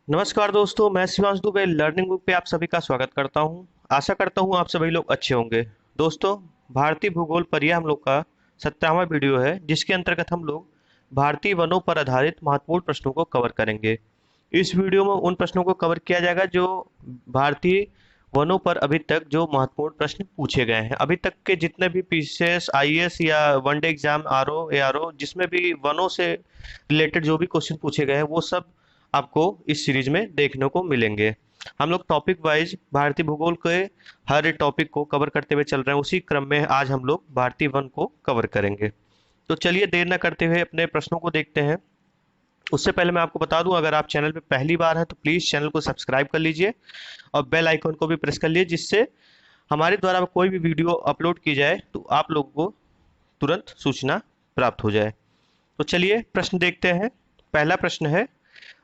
नमस्कार दोस्तों, मैं शिवांश दुबे लर्निंग बुक पे आप सभी का स्वागत करता हूं। आशा करता हूं आप सभी लोग अच्छे होंगे। दोस्तों, भारतीय भूगोल पर यह हम लोग का 17वां वीडियो है, जिसके अंतर्गत हम लोग भारतीय वनों पर आधारित महत्वपूर्ण प्रश्नों को कवर करेंगे। इस वीडियो में उन प्रश्नों को कवर किया जाएगा जो भारतीय वनों पर अभी तक जो महत्वपूर्ण प्रश्न पूछे गए हैं। अभी तक के जितने भी पीसीएस, आईएएस या वनडे एग्जाम, आरओ, एआरओ, जिसमें भी वनों से रिलेटेड जो भी क्वेश्चन पूछे गए हैं वो सब आपको इस सीरीज में देखने को मिलेंगे। हम लोग टॉपिक वाइज भारतीय भूगोल के हर टॉपिक को कवर करते हुए चल रहे हैं। उसी क्रम में आज हम लोग भारतीय वन को कवर करेंगे। तो चलिए देर न करते हुए अपने प्रश्नों को देखते हैं। उससे पहले मैं आपको बता दूं, अगर आप चैनल पे पहली बार हैं तो प्लीज चैनल को सब्सक्राइब कर लीजिए और बेल आइकन को भी प्रेस कर लीजिए, जिससे हमारे द्वारा कोई भी वीडियो अपलोड की जाए तो आप लोगों को तुरंत सूचना प्राप्त हो जाए। तो चलिए प्रश्न देखते हैं। पहला प्रश्न है,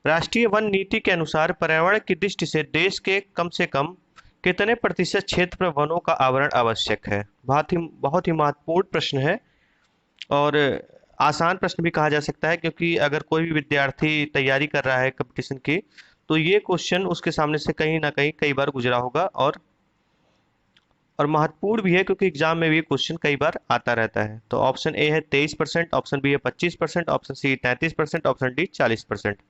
राष्ट्रीय वन नीति के अनुसार पर्यावरण की दृष्टि से देश के कम से कम कितने प्रतिशत क्षेत्र पर वनों का आवरण आवश्यक है। बहुत ही महत्वपूर्ण प्रश्न है और आसान प्रश्न भी कहा जा सकता है, क्योंकि अगर कोई भी विद्यार्थी तैयारी कर रहा है कंपटीशन की तो ये क्वेश्चन उसके सामने से कहीं ना कहीं कई बार गुजरा होगा। और महत्वपूर्ण भी है क्योंकि एग्जाम में भी क्वेश्चन कई बार आता रहता है। तो ऑप्शन ए है 23%, ऑप्शन बी है 25%, ऑप्शन सी 33%, ऑप्शन डी 40%।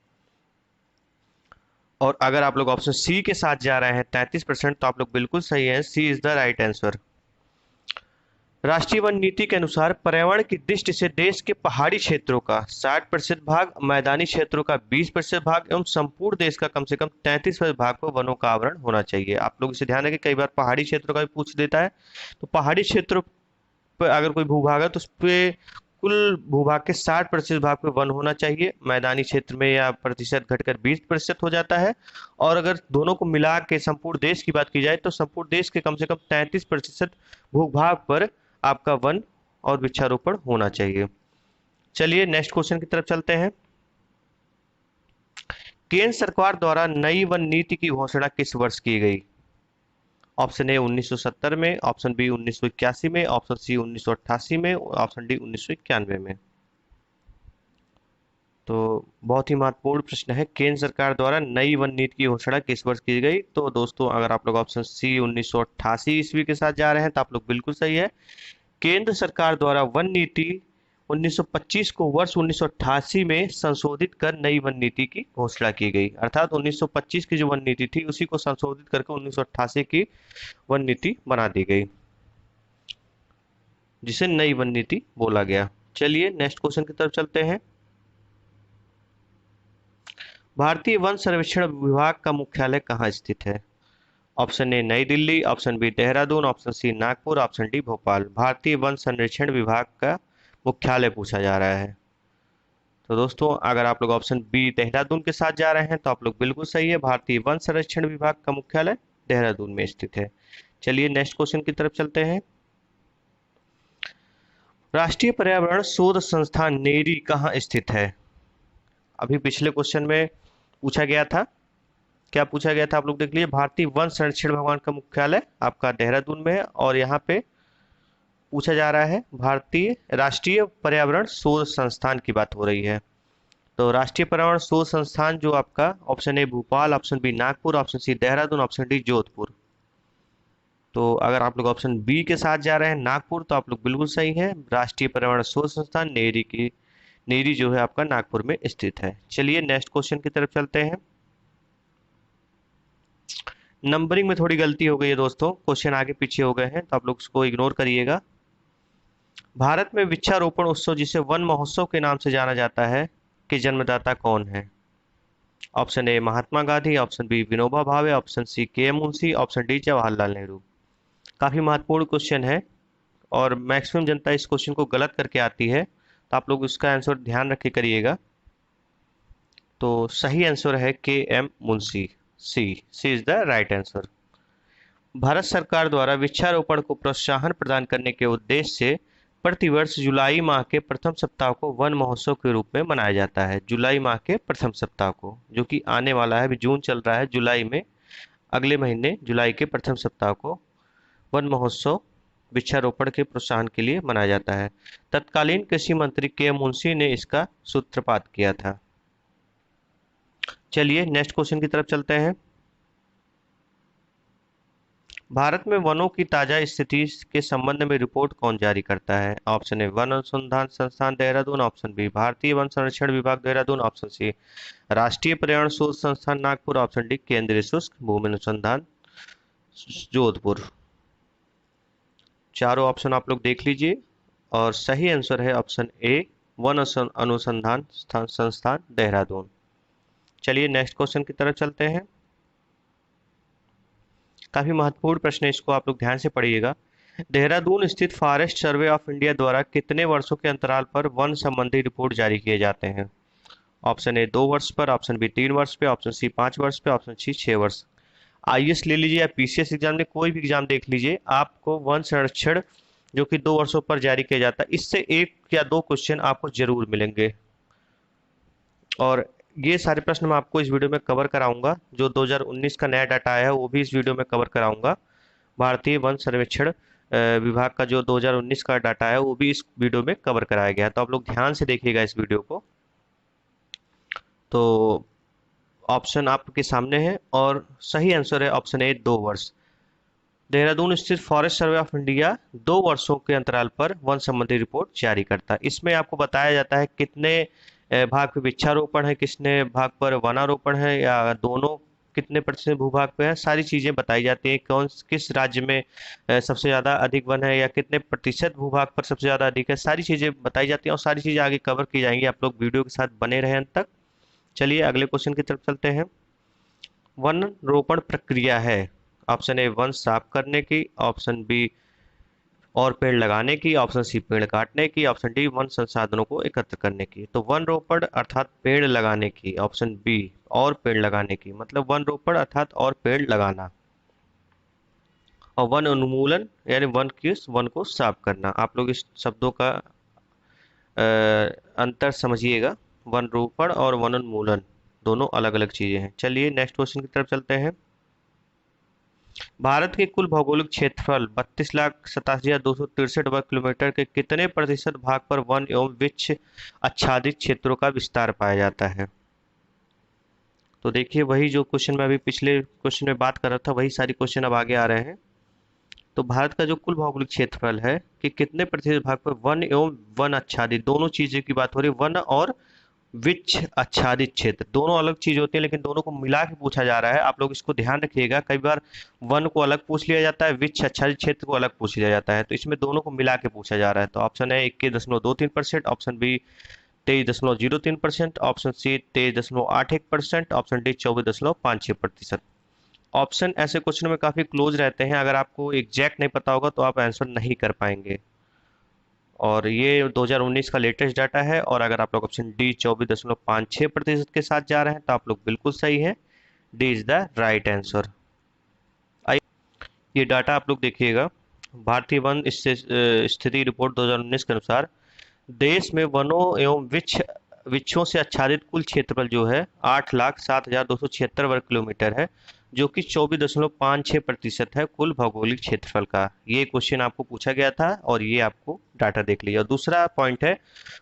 और अगर आप लोग ऑप्शन सी के साथ जा रहे हैं 33%, तो आप लोग बिल्कुल सही है। सी इज द राइट आंसर। राष्ट्रीय वन नीति के अनुसार पर्यावरण की दृष्टि से देश के पहाड़ी क्षेत्रों का 60% भाग, मैदानी क्षेत्रों का 20% भाग एवं संपूर्ण देश का कम से कम 33% भाग पर वनों का आवरण होना चाहिए। आप लोग इसे ध्यान रखें, कई बार पहाड़ी क्षेत्रों का भी पूछ देता है। तो पहाड़ी क्षेत्रों पर अगर कोई भूभाग है तो उस पे कुल भूभाग के 60% भाग पे वन होना चाहिए। मैदानी क्षेत्र में यह प्रतिशत घटकर 20% हो जाता है। और अगर दोनों को मिला के संपूर्ण देश की बात की जाए तो संपूर्ण देश के कम से कम 33% भूभाग पर आपका वन और वृक्षारोपण होना चाहिए। चलिए नेक्स्ट क्वेश्चन की तरफ चलते हैं। केंद्र सरकार द्वारा नई वन नीति की घोषणा किस वर्ष की गई। ऑप्शन ए 1970 में, ऑप्शन बी 1981 में, ऑप्शन सी 1988 में, ऑप्शन डी 1991 में। तो बहुत ही महत्वपूर्ण प्रश्न है, केंद्र सरकार द्वारा नई वन नीति की घोषणा किस वर्ष की गई। तो दोस्तों, अगर आप लोग ऑप्शन सी 1988 ईस्वी के साथ जा रहे हैं तो आप लोग बिल्कुल सही है। केंद्र सरकार द्वारा वन नीति 1925 को वर्ष 1988 में संशोधित कर नई वन नीति की घोषणा की गई। अर्थात 1925 की जो वन नीति थी उसी को संशोधित करके 1988 की वन नीति बना दी गई, जिसे नई वन नीति बोला गया। चलिए नेक्स्ट क्वेश्चन की तरफ चलते हैं। भारतीय वन सर्वेक्षण विभाग का मुख्यालय कहाँ स्थित है। Option A New Delhi, option B Dehradun, option C Nagpur, option D Bhopal. भारतीय वन संरक्षण विभाग का मुख्यालय पूछा जा रहा है। तो दोस्तों, अगर आप लोग ऑप्शन बी देहरादून के साथ जा रहे हैं तो आप लोग बिल्कुल सही है। भारतीय वन संरक्षण विभाग का मुख्यालय देहरादून में स्थित है। चलिए नेक्स्ट क्वेश्चन की तरफ चलते हैं। राष्ट्रीय पर्यावरण शोध संस्थान नेरी कहाँ स्थित है। अभी पिछले क्वेश्चन में पूछा गया था, क्या पूछा गया था आप लोग देख लीजिए। भारतीय वन संरक्षण विभाग का मुख्यालय आपका देहरादून में है, और यहाँ पे पूछा जा रहा है भारतीय राष्ट्रीय पर्यावरण शोध संस्थान की बात हो रही है। तो राष्ट्रीय पर्यावरण शोध संस्थान जो आपका option A Bhopal, option B Nagpur, option C Dehradun, option D Jodhpur. तो अगर आप लोग ऑप्शन बी के साथ जा रहे हैं नागपुर, तो आप लोग बिल्कुल सही हैं। राष्ट्रीय पर्यावरण शोध संस्थान नेरी जो है आपका नागपुर में स्थित है। चलिए नेक्स्ट क्वेश्चन की तरफ चलते हैं। नंबरिंग में थोड़ी गलती हो गई है दोस्तों, क्वेश्चन आगे पीछे हो गए हैं, तो आप लोग उसको इग्नोर करिएगा। भारत में वृक्षारोपण उत्सव, जिसे वन महोत्सव के नाम से जाना जाता है, के जन्मदाता कौन है। Option A Mahatma Gandhi, option B Vinoba Bhave, option C K M Munshi, option D Jawaharlal Nehru. काफी महत्वपूर्ण क्वेश्चन है और मैक्सिमम जनता इस क्वेश्चन को गलत करके आती है, तो आप लोग उसका आंसर ध्यान रख के करिएगा। तो सही आंसर है K M Munshi. C is the right answer. Bharat सरकार द्वारा वृक्षारोपण को प्रोत्साहन प्रदान करने के उद्देश्य से प्रतिवर्ष जुलाई माह के प्रथम सप्ताह को वन महोत्सव के रूप में मनाया जाता है। जुलाई माह के प्रथम सप्ताह को, जो कि आने वाला है, अभी जून चल रहा है, जुलाई में अगले महीने जुलाई के प्रथम सप्ताह को वन महोत्सव वृक्षारोपण के प्रोत्साहन के लिए मनाया जाता है। तत्कालीन कृषि मंत्री के मुंशी ने इसका सूत्रपात किया था। चलिए नेक्स्ट क्वेश्चन की तरफ चलते हैं। भारत में वनों की ताजा स्थिति के संबंध में रिपोर्ट कौन जारी करता है? ऑप्शन ए वन अनुसंधान संस्थान देहरादून, ऑप्शन बी भारतीय वन संरक्षण विभाग देहरादून, ऑप्शन सी राष्ट्रीय पर्यावरण शोध संस्थान नागपुर, ऑप्शन डी केंद्रीय शुष्क भूमि अनुसंधान जोधपुर। चारों ऑप्शन आप लोग देख लीजिए और सही आंसर है ऑप्शन ए वन अनुसंधान संस्थान देहरादून। चलिए नेक्स्ट क्वेश्चन की तरफ चलते हैं। काफी महत्वपूर्ण प्रश्न है, इसको आप लोग ध्यान से पढ़िएगा। देहरादून स्थित फॉरेस्ट सर्वे ऑफ इंडिया द्वारा कितने वर्षों के अंतराल पर वन संबंधी रिपोर्ट जारी किए जाते हैं? ऑप्शन ए 2 वर्ष पर, ऑप्शन बी 3 वर्ष पे, ऑप्शन सी 5 वर्ष पे, ऑप्शन सी 6 वर्ष। आईएएस ले लीजिए या पीसीएस एग्जाम में कोई भी एग्जाम देख लीजिए, आपको वन संरक्षण जो कि 2 वर्षों पर जारी किया जाता है, इससे 1 या 2 क्वेश्चन आपको जरूर मिलेंगे। और ये सारे प्रश्न मैं आपको इस वीडियो में कवर कराऊंगा। जो 2019 का नया डाटा आया है वो भी इस वीडियो में कवर कराऊंगा। भारतीय वन सर्वेक्षण विभाग का जो 2019 का डाटा है वो भी इस वीडियो में कवर कराया गया है, तो आप लोग ध्यान से देखिएगा इस वीडियो को। तो ऑप्शन आपके सामने है और सही आंसर है ऑप्शन ए 2 वर्ष। देहरादून स्थित फॉरेस्ट सर्वे ऑफ इंडिया 2 वर्षों के अंतराल पर वन संबंधी रिपोर्ट जारी करता है। इसमें आपको बताया जाता है कितने भाग पे वृक्षारोपण है, कितने भाग पर वनारोपण है, या दोनों कितने प्रतिशत भूभाग पे है, सारी चीजें बताई जाती हैं। कौन किस राज्य में सबसे ज्यादा अधिक वन है या कितने प्रतिशत भूभाग पर सबसे ज्यादा अधिक है, सारी चीजें बताई जाती हैं और सारी चीजें आगे कवर की जाएंगी। आप लोग वीडियो के साथ बने रहें अंत तक। चलिए अगले क्वेश्चन की तरफ चलते हैं। वन रोपण प्रक्रिया है, ऑप्शन ए वन साफ करने की, ऑप्शन बी और पेड़ लगाने की, ऑप्शन सी पेड़ काटने की, ऑप्शन डी वन संसाधनों को एकत्र करने की। तो वन रोपण अर्थात पेड़ लगाने की, ऑप्शन बी और पेड़ लगाने की, मतलब वन रोपण अर्थात और पेड़ लगाना, और वन उन्मूलन यानी वन को साफ करना। आप लोग इस शब्दों का अंतर समझिएगा। वन रोपण और वन उन्मूलन दोनों अलग अलग चीजें हैं। चलिए नेक्स्ट क्वेश्चन की तरफ चलते हैं। भारत के कुल भौगोलिक क्षेत्रफल 32,87,263 वर्ग किलोमीटर के कितने प्रतिशत भाग पर वन एवं वृक्ष आच्छादित क्षेत्रों का विस्तार पाया जाता है? तो देखिए वही जो क्वेश्चन मैं अभी पिछले क्वेश्चन में बात कर रहा था, वही सारी क्वेश्चन अब आगे आ रहे हैं। तो भारत का जो कुल भौगोलिक क्षेत्रफल है कि कितने प्रतिशत भाग पर वन एवं वन आच्छादित, दोनों चीजें की बात हो रही है, वन और वृक्ष आच्छादित क्षेत्र दोनों अलग चीज होती है, लेकिन दोनों को मिला के पूछा जा रहा है। आप लोग इसको ध्यान रखिएगा, कई बार वन को अलग पूछ लिया जाता है, वृक्ष आच्छादित क्षेत्र को अलग पूछ लिया जाता है, तो इसमें दोनों को मिला के पूछा जा रहा है। तो ऑप्शन है 21.23%, option B 23.03%, option C 23.81%, option D 24.56%। Option ऐसे क्वेश्चन में काफी क्लोज रहते हैं, अगर आपको एग्जैक्ट नहीं पता होगा तो आप आंसर नहीं कर पाएंगे। और ये 2019 का लेटेस्ट डाटा है, और अगर आप लोग ऑप्शन डी 24.56% के साथ जा रहे हैं तो आप लोग बिल्कुल सही है। D is the right answer. ये डाटा आप लोग देखिएगा। भारतीय वन स्थिति रिपोर्ट 2019 के अनुसार देश में वनों एवं वृक्षों से आच्छादित कुल क्षेत्रफल जो है 8,07,276 वर्ग किलोमीटर है, जो कि 24.56% है कुल भौगोलिक क्षेत्रफल का। ये क्वेश्चन आपको पूछा गया था और ये आपको डाटा देख लीजिए। और दूसरा पॉइंट है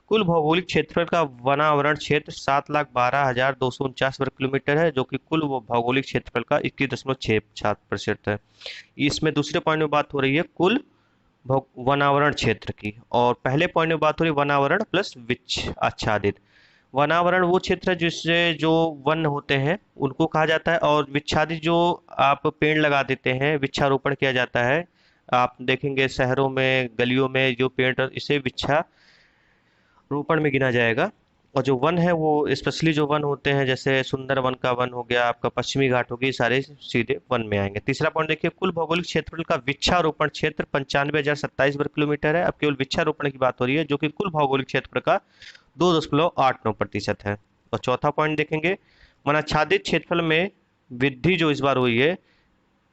कुल भौगोलिक क्षेत्रफल का वनावरण क्षेत्र 7,12,249 वर्ग किलोमीटर है, जो कि कुल भौगोलिक क्षेत्रफल का 21.67% है। इसमें दूसरे पॉइंट में बात हो रही है कुल वनावरण क्षेत्र की, और पहले पॉइंट में बात हो रही है वनावरण प्लस वृक्ष आच्छादित। वनावरण वो क्षेत्र है जिससे जो वन होते हैं उनको कहा जाता है, और वृक्षादि जो आप पेड़ लगा देते हैं, वृक्षारोपण किया जाता है। आप देखेंगे शहरों में गलियों में जो पेड़, इसे वृक्षारोपण में गिना जाएगा। और जो वन है वो स्पेशली जो वन होते हैं जैसे सुंदर वन का वन हो गया, आपका पश्चिमी घाट हो गई, सारे सीधे वन में आएंगे। तीसरा पॉइंट देखिए कुल भौगोलिक क्षेत्रफल का वृक्षारोपण क्षेत्र 95,027 वर्ग किलोमीटर है। अब केवल वृक्षारोपण की बात हो रही है, जो कि कुल भौगोलिक क्षेत्रफल का 2.89% है। और चौथा पॉइंट देखेंगे वनाच्छादित क्षेत्रफल में वृद्धि जो इस बार हुई है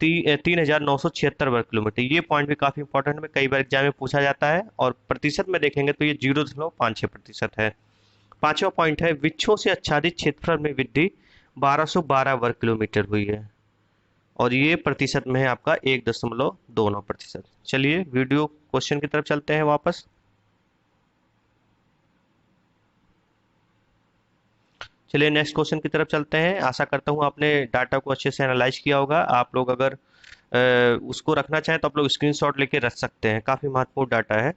3,976 वर्ग किलोमीटर। ये पॉइंट भी काफी इंपॉर्टेंट है, कई बार एग्जाम में पूछा जाता है। और प्रतिशत में देखेंगे तो ये 0.56% है। पांचवा पॉइंट है वृक्षों से आच्छादित क्षेत्रफल में वृद्धि 1212 वर्ग किलोमीटर हुई है, और ये प्रतिशत में है आपका 1.29%। चलिए वीडियो क्वेश्चन की तरफ चलते हैं वापस। चलिए नेक्स्ट क्वेश्चन की तरफ चलते हैं। आशा करता हूँ आपने डाटा को अच्छे से एनालाइज किया होगा। आप लोग अगर उसको रखना चाहें तो आप लोग स्क्रीनशॉट लेके रख सकते हैं, काफी महत्वपूर्ण डाटा है।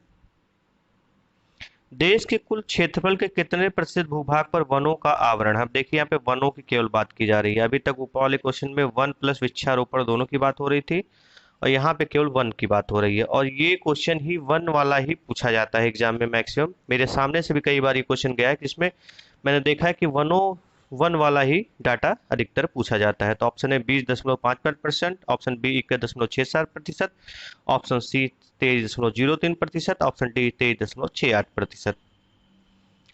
देश के कुल क्षेत्रफल के कितने प्रतिशत भूभाग पर वनों का आवरण है? अब देखिए यहाँ पे वनों की केवल बात की जा रही है। अभी तक ऊपर वाले क्वेश्चन में वन प्लस वृक्षारोपण दोनों की बात हो रही थी, और यहाँ पे केवल वन की बात हो रही है। और ये क्वेश्चन ही वन वाला ही पूछा जाता है एग्जाम में मैक्सिमम। मेरे सामने से भी कई बार ये क्वेश्चन गया है जिसमें मैंने देखा है कि वन वाला ही डाटा अधिकतर पूछा जाता है। तो ऑप्शन है 20.5%, option B 21.67%, option C 23.03%, option D 23.68%।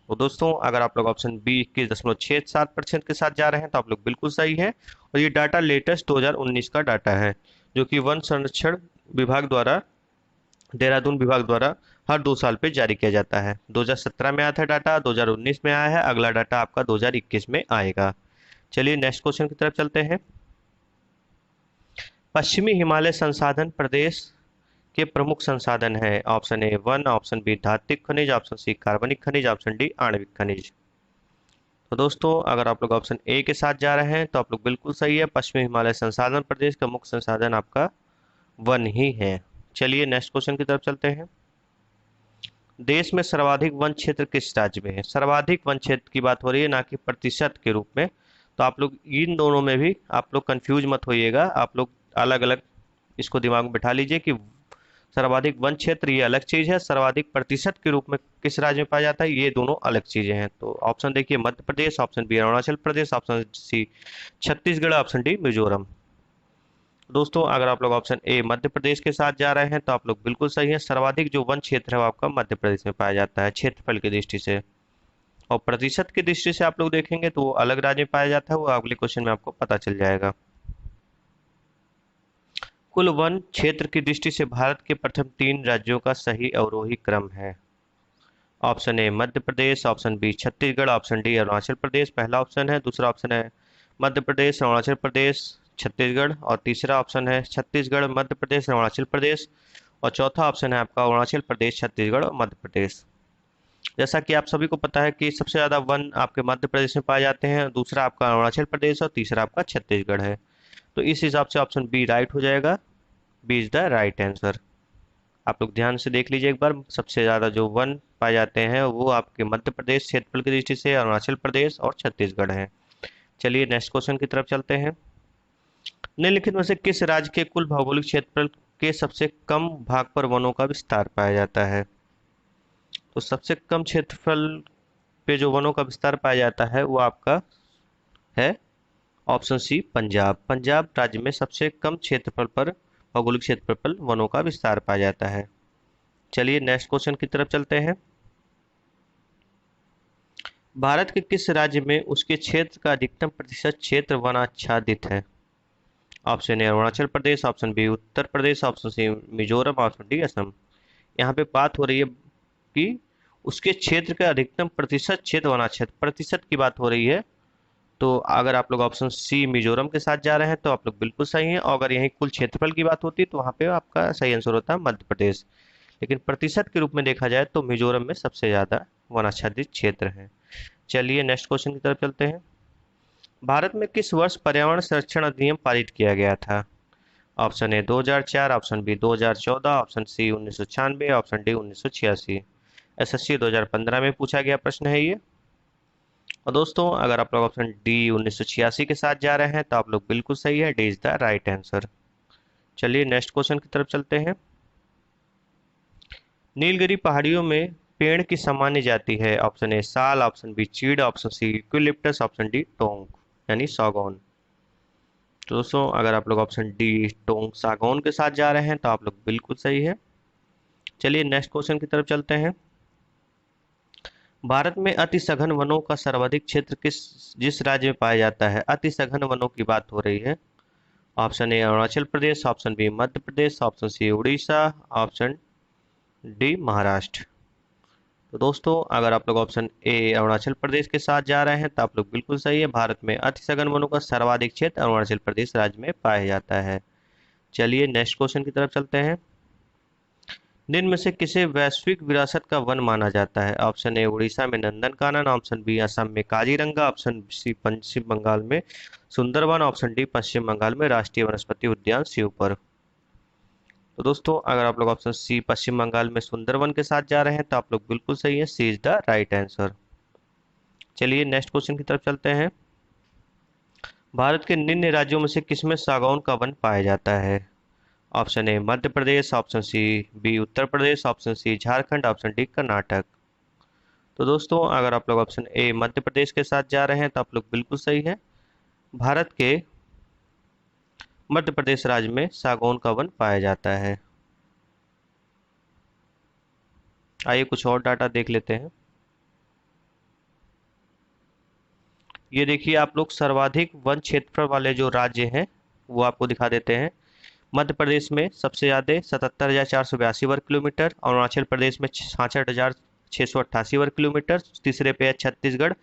तो दोस्तों अगर आप लोग ऑप्शन बी 21.67% के साथ जा रहे हैं तो आप लोग बिल्कुल सही है। और ये डाटा लेटेस्ट 2019 का डाटा है, जो कि वन संरक्षण विभाग द्वारा, देहरादून विभाग द्वारा हर 2 साल पे जारी किया जाता है। 2017 में आया था डाटा, 2019 में आया है, अगला डाटा आपका 2021 में आएगा। चलिए नेक्स्ट क्वेश्चन की तरफ चलते हैं। पश्चिमी हिमालय संसाधन प्रदेश के प्रमुख संसाधन है। ऑप्शन ए वन, ऑप्शन बी धात्विक खनिज, ऑप्शन सी कार्बनिक खनिज, ऑप्शन डी आणविक खनिज। तो दोस्तों अगर आप लोग ऑप्शन ए के साथ जा रहे हैं तो आप लोग बिल्कुल सही है। पश्चिमी हिमालय संसाधन प्रदेश का मुख्य संसाधन आपका वन ही है। चलिए नेक्स्ट क्वेश्चन की तरफ चलते हैं। देश में सर्वाधिक वन क्षेत्र किस राज्य में है? सर्वाधिक वन क्षेत्र की बात हो रही है, ना कि प्रतिशत के रूप में। तो आप लोग इन दोनों में भी आप लोग कंफ्यूज मत होइएगा। आप लोग अलग अलग इसको दिमाग में बिठा लीजिए कि सर्वाधिक वन क्षेत्र ये अलग चीज है, सर्वाधिक प्रतिशत के रूप में किस राज्य में पाया जाता है ये दोनों अलग चीजें हैं। तो ऑप्शन देखिए Madhya Pradesh, option B Arunachal Pradesh, option C Chhattisgarh, option D Mizoram. दोस्तों अगर आप लोग ऑप्शन ए मध्य प्रदेश के साथ जा रहे हैं तो आप लोग बिल्कुल सही है। सर्वाधिक जो वन क्षेत्र है वो आपका मध्य प्रदेश में पाया जाता है क्षेत्रफल की दृष्टि से। और प्रतिशत की दृष्टि से आप लोग देखेंगे तो वो अलग राज्य में पाया जाता है, वो अगले क्वेश्चन में आपको पता चल जाएगा। कुल वन क्षेत्र की दृष्टि से भारत के प्रथम 3 राज्यों का सही अवरोही क्रम है। Option A Madhya Pradesh, option B Chhattisgarh, option D Arunachal Pradesh. पहला ऑप्शन है, दूसरा ऑप्शन है मध्य प्रदेश, अरुणाचल प्रदेश, छत्तीसगढ़, और तीसरा ऑप्शन है छत्तीसगढ़, मध्य प्रदेश, अरुणाचल प्रदेश, और चौथा ऑप्शन है आपका अरुणाचल प्रदेश, छत्तीसगढ़ और मध्य प्रदेश। जैसा कि आप सभी को पता है कि सबसे ज्यादा वन आपके मध्य प्रदेश में पाए जाते हैं, दूसरा आपका अरुणाचल प्रदेश और तीसरा आपका छत्तीसगढ़ है। तो इस हिसाब से ऑप्शन बी राइट हो जाएगा। B is the right answer. आप लोग ध्यान से देख लीजिए एक बार, सबसे ज्यादा जो वन पाए जाते हैं वो आपके मध्य प्रदेश क्षेत्रफल की दृष्टि से, अरुणाचल प्रदेश और छत्तीसगढ़ है। चलिए नेक्स्ट क्वेश्चन की तरफ चलते हैं। निम्नलिखित में से किस राज्य के कुल भौगोलिक क्षेत्रफल के सबसे कम भाग पर वनों का विस्तार पाया जाता है? तो सबसे कम क्षेत्रफल पे जो वनों का विस्तार पाया जाता है वो आपका है ऑप्शन सी पंजाब। पंजाब राज्य में सबसे कम क्षेत्रफल पर, भौगोलिक क्षेत्रफल पर वनों का विस्तार पाया जाता है। चलिए नेक्स्ट क्वेश्चन की तरफ चलते हैं। भारत के किस राज्य में उसके क्षेत्र का अधिकतम प्रतिशत क्षेत्र वनाच्छादित है? Option A Arunachal Pradesh, option B Uttar Pradesh, option C Mizoram, option D Assam. यहाँ पे बात हो रही है कि उसके क्षेत्र का अधिकतम प्रतिशत क्षेत्र वनाच्छादित, प्रतिशत की बात हो रही है। तो अगर आप लोग ऑप्शन सी मिजोरम के साथ जा रहे हैं तो आप लोग बिल्कुल सही हैं। और अगर यहीं कुल क्षेत्रफल की बात होती है तो वहाँ पे आपका सही आंसर होता है मध्य प्रदेश। लेकिन प्रतिशत के रूप में देखा जाए तो मिजोरम में सबसे ज्यादा वनाच्छादित क्षेत्र है। चलिए नेक्स्ट क्वेश्चन की तरफ चलते हैं। भारत में किस वर्ष पर्यावरण संरक्षण अधिनियम पारित किया गया था? Option A 2004, option B 2014, option C 1996, option D 1986। SSC 2015 में पूछा गया प्रश्न है ये। और दोस्तों अगर आप लोग ऑप्शन डी 1986 के साथ जा रहे हैं तो आप लोग बिल्कुल सही है। D is the right answer. चलिए नेक्स्ट क्वेश्चन की तरफ चलते हैं। नीलगिरी पहाड़ियों में पेड़ की सामान्य जाति है। ऑप्शन ए साल, ऑप्शन बी चीड़, option C eucalyptus, option D टोंक यानी सागौन। तो दोस्तों अगर आप लोग ऑप्शन डी टोंक सागौन के साथ जा रहे हैं तो आप लोग बिल्कुल सही है। चलिए नेक्स्ट क्वेश्चन की तरफ चलते हैं। भारत में अति सघन वनों का सर्वाधिक क्षेत्र जिस राज्य में पाया जाता है? अति सघन वनों की बात हो रही है। Option A Arunachal Pradesh, option B Madhya Pradesh, option C Orissa, option D Maharashtra. तो दोस्तों अगर आप लोग ऑप्शन ए अरुणाचल प्रदेश के साथ जा रहे हैं तो आप लोग बिल्कुल सही है। भारत में अति सघन वनों का सर्वाधिक क्षेत्र अरुणाचल प्रदेश राज्य में पाया जाता है। चलिए नेक्स्ट क्वेश्चन की तरफ चलते हैं। निम्न में से किसे वैश्विक विरासत का वन माना जाता है? ऑप्शन ए उड़ीसा में नंदनकानन, ऑप्शन बी असम में काजीरंगा, ऑप्शन सी पश्चिम बंगाल में सुंदरवन, ऑप्शन डी पश्चिम बंगाल में राष्ट्रीय वनस्पति उद्यान शिवपर। तो दोस्तों अगर आप लोग ऑप्शन सी पश्चिम बंगाल में सुंदरवन के साथ जा रहे हैं तो आप लोग बिल्कुल सही है, सी इज द राइट आंसर। चलिए नेक्स्ट क्वेश्चन की तरफ चलते हैं। भारत के निम्न राज्यों में से किसमें सागौन का वन पाया जाता है? Option A Madhya Pradesh, option C B Uttar Pradesh, option C Jharkhand, option D Karnataka. तो दोस्तों अगर आप लोग ऑप्शन ए मध्य प्रदेश के साथ जा रहे हैं तो आप लोग बिल्कुल सही है। भारत के मध्य प्रदेश राज्य में सागौन का वन पाया जाता है। आइए कुछ और डाटा देख लेते हैं। ये देखिए आप लोग सर्वाधिक वन क्षेत्रफल वाले जो राज्य हैं वो आपको दिखा देते हैं। मध्य प्रदेश में सबसे ज़्यादा 77,482 वर्ग किलोमीटर, अरुणाचल प्रदेश में 66,688 वर्ग किलोमीटर, तीसरे पे है छत्तीसगढ़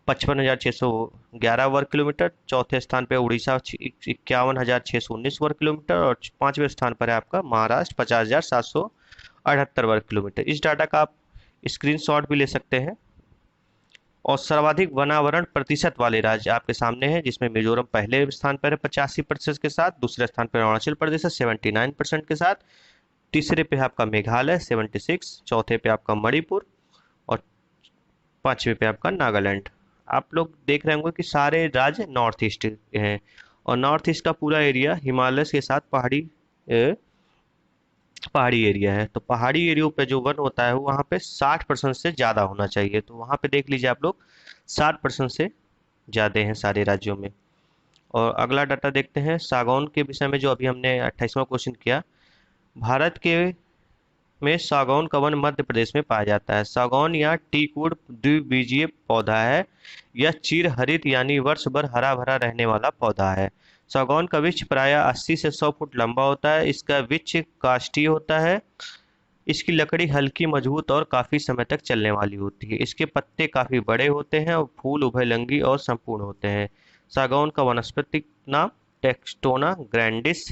55,611 वर्ग किलोमीटर, चौथे स्थान पे उड़ीसा 51,619 वर्ग किलोमीटर और पांचवें स्थान पर है आपका महाराष्ट्र 50,778 वर्ग किलोमीटर। इस डाटा का आप स्क्रीनशॉट भी ले सकते हैं। और सर्वाधिक वनावरण प्रतिशत वाले राज्य आपके सामने हैं, जिसमें मिजोरम पहले स्थान पर है 85% के साथ, दूसरे स्थान पर अरुणाचल प्रदेश है 79% के साथ, तीसरे पे आपका मेघालय 76, चौथे पे आपका मणिपुर और पांचवे पे आपका नागालैंड। आप लोग देख रहे होंगे कि सारे राज्य नॉर्थ ईस्ट हैं और नॉर्थ ईस्ट का पूरा एरिया हिमालय के साथ पहाड़ी एरिया है। तो पहाड़ी एरियो पे जो वन होता है वो वहाँ पे 60% से ज़्यादा होना चाहिए। तो वहाँ पे देख लीजिए आप लोग 60% से ज़्यादा हैं सारे राज्यों में। और अगला डाटा देखते हैं सागौन के विषय में, जो अभी हमने 28वां क्वेश्चन किया। भारत के में सागौन का वन मध्य प्रदेश में पाया जाता है। सागौन या टीकवुड द्विबीजीय पौधा है। यह चिर हरित यानी वर्ष भर हरा भरा रहने वाला पौधा है। सागौन का वृक्ष प्रायः 80 से 100 फुट लंबा होता है। इसका वृक्ष काष्ठीय होता है। इसकी लकड़ी हल्की, मजबूत और काफी समय तक चलने वाली होती है। इसके पत्ते काफी बड़े होते हैं और फूल उभयलिंगी और संपूर्ण होते हैं। सागौन का वानस्पतिक नाम टेक्टोना ग्रैंडिस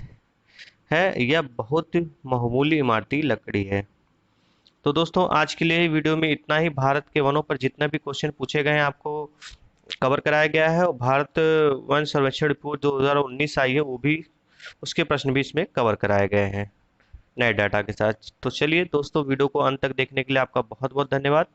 है। यह बहुत बहुमूल्य इमारती लकड़ी है। तो दोस्तों आज के लिए वीडियो में इतना ही। भारत के वनों पर जितने भी क्वेश्चन पूछे गए हैं आपको कवर कराया गया है और भारत वन सर्वेक्षण रिपोर्ट 2019 आई है वो भी, उसके प्रश्न भी इसमें कवर कराए गए हैं नए डाटा के साथ। तो चलिए दोस्तों वीडियो को अंत तक देखने के लिए आपका बहुत बहुत धन्यवाद।